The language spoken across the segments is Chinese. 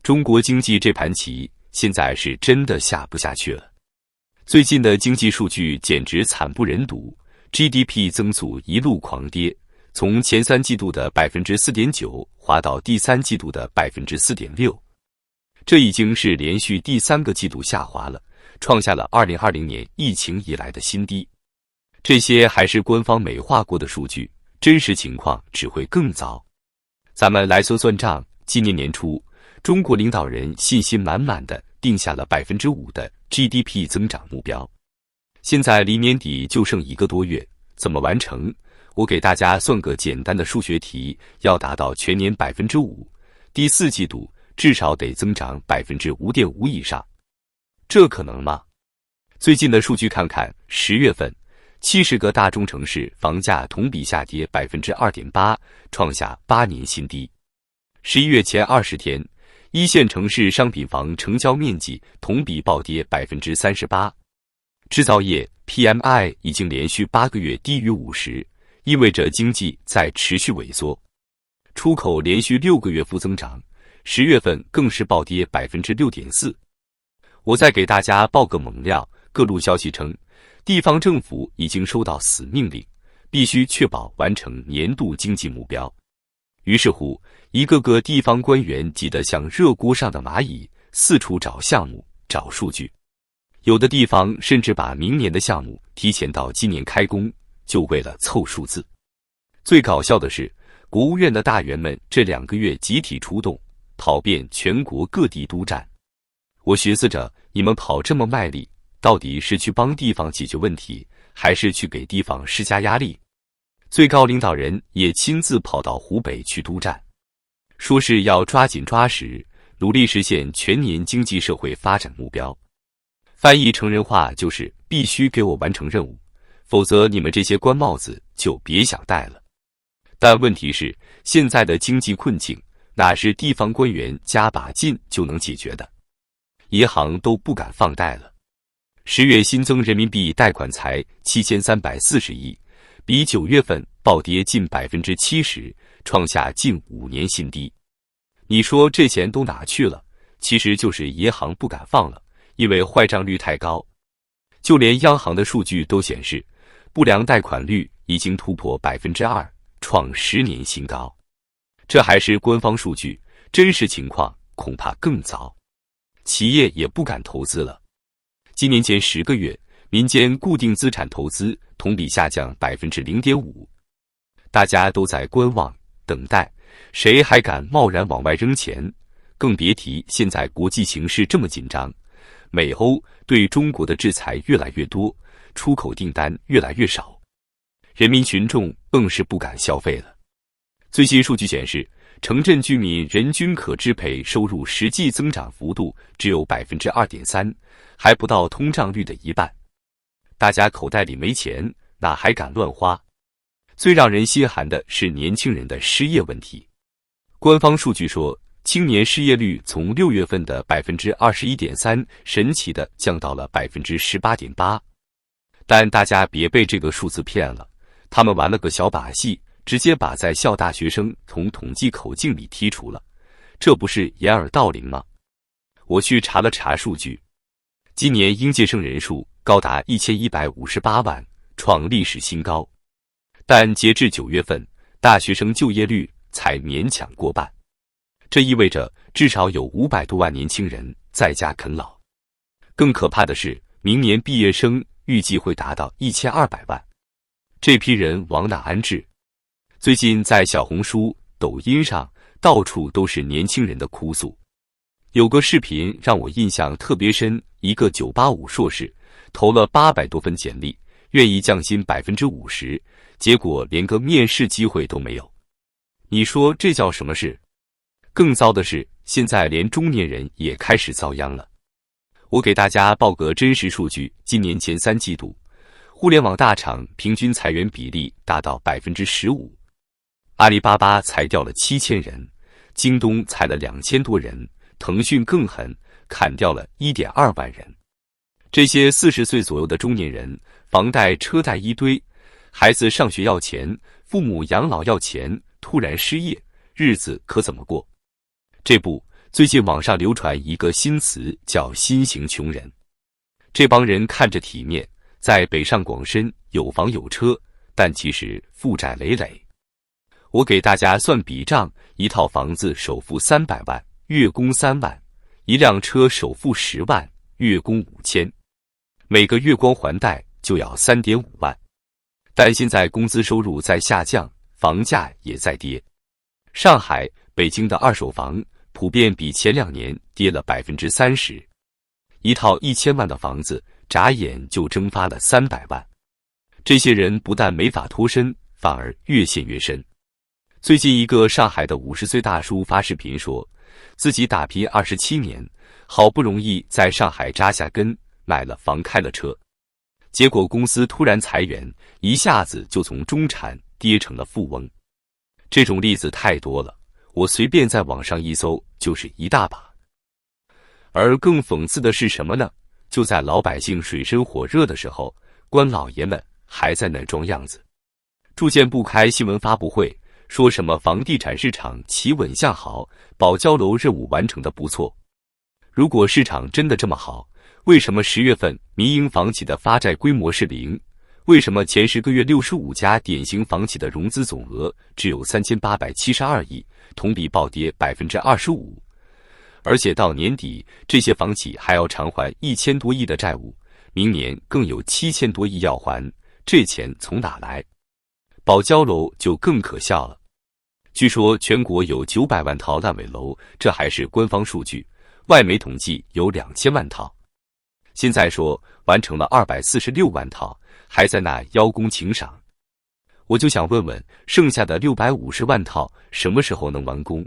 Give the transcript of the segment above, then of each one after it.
中国经济这盘棋现在是真的下不下去了。最近的经济数据简直惨不忍睹 ，GDP 增速一路狂跌，从前3季度的 4.9% 滑到第3季度的 4.6%， 这已经是连续第3个季度下滑了，创下了2020年疫情以来的新低。这些还是官方美化过的数据，真实情况只会更糟。咱们来算算账，今年年初，中国领导人信心满满的定下了 5% 的 GDP 增长目标。现在离年底就剩1个多月，怎么完成？我给大家算个简单的数学题，要达到全年 5%， 第4季度至少得增长 5.5% 以上。这可能吗？最近的数据看看，10月份70个大中城市房价同比下跌 2.8%， 创下8年新低。11月前20天，1线城市商品房成交面积同比暴跌 38%。制造业 PMI 已经连续8个月低于50，意味着经济在持续萎缩。出口连续6个月负增长，10月份更是暴跌 6.4%。我再给大家报个猛料，各路消息称，地方政府已经收到死命令，必须确保完成年度经济目标。于是乎，一个个地方官员急得像热锅上的蚂蚁，四处找项目、找数据。有的地方甚至把明年的项目提前到今年开工，就为了凑数字。最搞笑的是，国务院的大员们这2个月集体出动，跑遍全国各地督战。我寻思着，你们跑这么卖力，到底是去帮地方解决问题，还是去给地方施加压力？最高领导人也亲自跑到湖北去督战，说是要抓紧抓实，努力实现全年经济社会发展目标。翻译成人话就是必须给我完成任务，否则你们这些官帽子就别想戴了。但问题是，现在的经济困境哪是地方官员加把劲就能解决的？银行都不敢放贷了。10月新增人民币贷款才7340亿，比9月份暴跌近 70%， 创下近5年新低。你说这钱都哪去了？其实就是银行不敢放了，因为坏账率太高。就连央行的数据都显示，不良贷款率已经突破 2%， 创10年新高。这还是官方数据，真实情况恐怕更糟。企业也不敢投资了。今年前10个月，民间固定资产投资同比下降 0.5%， 大家都在观望等待，谁还敢贸然往外扔钱？更别提现在国际形势这么紧张，美欧对中国的制裁越来越多，出口订单越来越少，人民群众更是不敢消费了。最新数据显示，城镇居民人均可支配收入实际增长幅度只有 2.3%， 还不到通胀率的一半。大家口袋里没钱，哪还敢乱花？最让人心寒的是年轻人的失业问题。官方数据说，青年失业率从6月份的 21.3% 神奇的降到了 18.8%。但大家别被这个数字骗了，他们玩了个小把戏，直接把在校大学生从统计口径里剔除了，这不是掩耳盗铃吗？我去查了查数据，今年应届生人数高达1158万，创历史新高。但截至9月份，大学生就业率才勉强过半，这意味着至少有500多万年轻人在家啃老。更可怕的是，明年毕业生预计会达到1200万，这批人往哪安置？最近在小红书、抖音上，到处都是年轻人的哭诉。有个视频让我印象特别深，一个985硕士投了800多份简历，愿意降薪 50%， 结果连个面试机会都没有。你说这叫什么事？更糟的是，现在连中年人也开始遭殃了。我给大家报个真实数据，今年前3季度，互联网大厂平均裁员比例达到 15%。阿里巴巴裁掉了7000人，京东裁了2000多人，腾讯更狠，砍掉了 1.2 万人。这些40岁左右的中年人，房贷车贷一堆，孩子上学要钱，父母养老要钱，突然失业，日子可怎么过？这不，最近网上流传一个新词，叫新型穷人。这帮人看着体面，在北上广深有房有车，但其实负债累累。我给大家算笔账，一套房子首付300万，月供3万；一辆车首付10万，月供5000，每个月光还贷就要3.5万。但现在工资收入在下降，房价也在跌。上海、北京的二手房普遍比前2年跌了30%，一套1000万的房子，眨眼就蒸发了300万。这些人不但没法脱身，反而越陷越深。最近一个上海的50岁大叔发视频说，自己打拼27年，好不容易在上海扎下根，买了房开了车，结果公司突然裁员，一下子就从中产跌成了富翁。这种例子太多了，我随便在网上一搜就是一大把。而更讽刺的是什么呢？就在老百姓水深火热的时候，官老爷们还在那装样子。住建部开新闻发布会，说什么房地产市场企稳向好，保交楼任务完成的不错。如果市场真的这么好，为什么10月份民营房企的发债规模是0？为什么前10个月65家典型房企的融资总额只有3872亿，同比暴跌25%？而且到年底，这些房企还要偿还1000多亿的债务，明年更有7000多亿要还，这钱从哪来？保交楼就更可笑了。据说全国有900万套烂尾楼，这还是官方数据，外媒统计有2000万套。现在说完成了246万套，还在那邀功请赏。我就想问问，剩下的650万套什么时候能完工？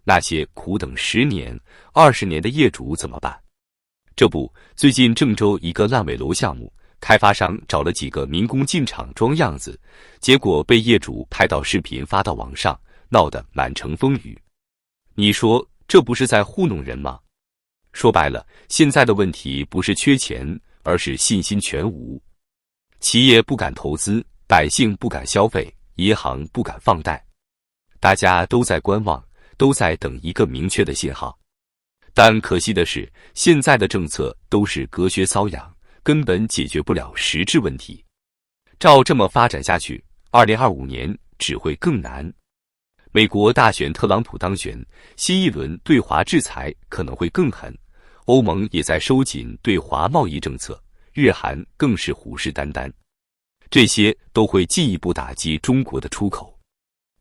那些苦等10年、20年的业主怎么办？这不，最近郑州一个烂尾楼项目，开发商找了几个民工进场装样子，结果被业主拍到视频发到网上，闹得满城风雨。你说这不是在糊弄人吗？说白了，现在的问题不是缺钱，而是信心全无。企业不敢投资，百姓不敢消费，银行不敢放贷，大家都在观望，都在等一个明确的信号。但可惜的是，现在的政策都是隔靴搔痒，根本解决不了实质问题。照这么发展下去，2025年只会更难。美国大选特朗普当选，新一轮对华制裁可能会更狠，欧盟也在收紧对华贸易政策，日韩更是虎视眈眈，这些都会进一步打击中国的出口。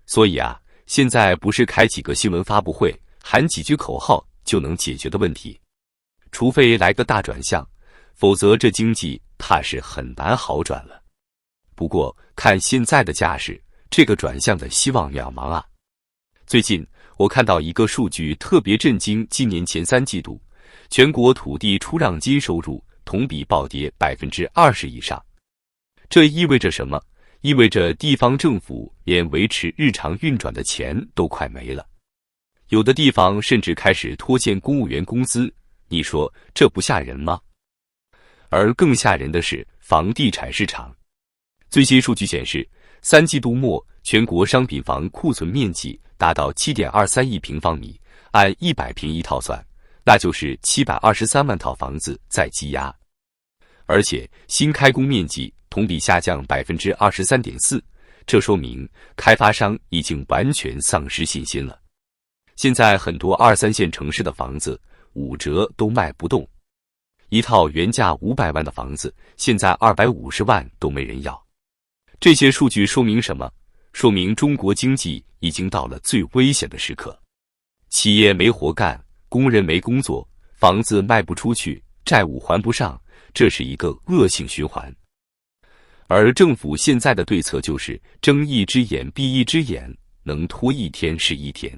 所以啊，现在不是开几个新闻发布会，喊几句口号就能解决的问题，除非来个大转向，否则这经济怕是很难好转了。不过看现在的架势，这个转向的希望渺茫啊。最近我看到一个数据特别震惊，今年前3季度，全国土地出让金收入同比暴跌20%以上。这意味着什么？意味着地方政府连维持日常运转的钱都快没了，有的地方甚至开始拖欠公务员工资，你说这不吓人吗？而更吓人的是房地产市场。最新数据显示，3季度末全国商品房库存面积达到7.23亿平方米，按100平一套算，那就是723万套房子在积压。而且新开工面积同比下降23.4%，这说明开发商已经完全丧失信心了。现在很多2、3线城市的房子5折都卖不动，一套原价500万的房子，现在250万都没人要。这些数据说明什么？说明中国经济已经到了最危险的时刻，企业没活干，工人没工作，房子卖不出去，债务还不上，这是一个恶性循环。而政府现在的对策就是睁一只眼闭一只眼，能拖一天是一天。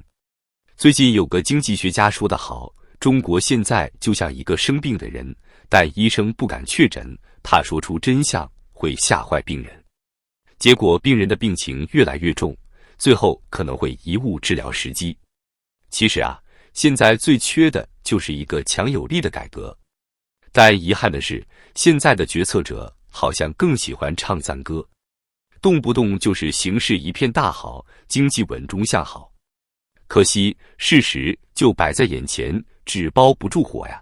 最近有个经济学家说得好，中国现在就像一个生病的人，但医生不敢确诊，怕说出真相会吓坏病人，结果病人的病情越来越重，最后可能会贻误治疗时机。其实啊，现在最缺的就是一个强有力的改革。但遗憾的是，现在的决策者好像更喜欢唱赞歌，动不动就是形势一片大好，经济稳中向好。可惜事实就摆在眼前，纸包不住火呀。